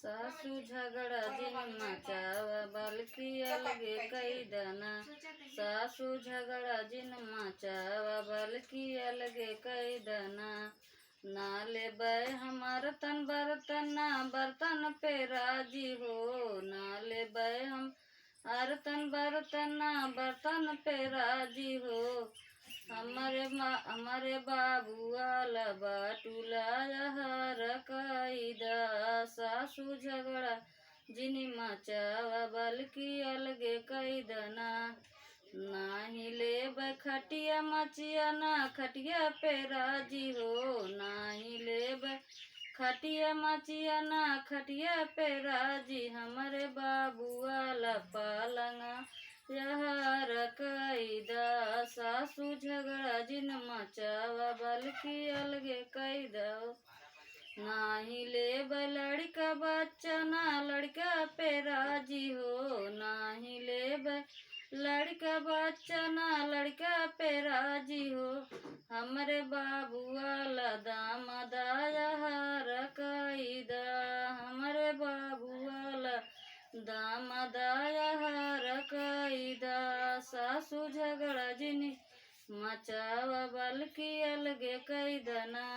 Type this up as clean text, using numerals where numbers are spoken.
सासू झगड़ा जिन मचावा बल्कि अलगे कई दना। सासू झगड़ा जिन मचावा बल्कि अलगे कई दना। ना ले बै हमार तन बर्तन ना बर्तन पे राजी हो। ना ले बै हम तन बर्तन ना बर्तन पे राजी हो। हमारे बाबू वाला बाटूला हर कैदा। सासू झगड़ा जिनी मचावा बल्कि अलगे कैदना। नाही ले खटिया मचिया ना खटिया पे राजी हो। नाही ले खटिया मचिया ना खटिया पे राजी। हमारे बाबू वाला पालंगा यहार कैदा। सासू झगड़ा जिन मचावा बल्कि अलगे कैदा। नाही ले लड़का बच्चा ना लड़का पे राजी हो। नाही ले लड़का बच्चा ना लड़का पे राजी हो। हमरे बाबू वाला दामदाया हर कैदा। हमरे बाबू वाला दामदाया हर कैदा। सासू झगड़ा जिनी मचावा बल्कि अलगे कैदना।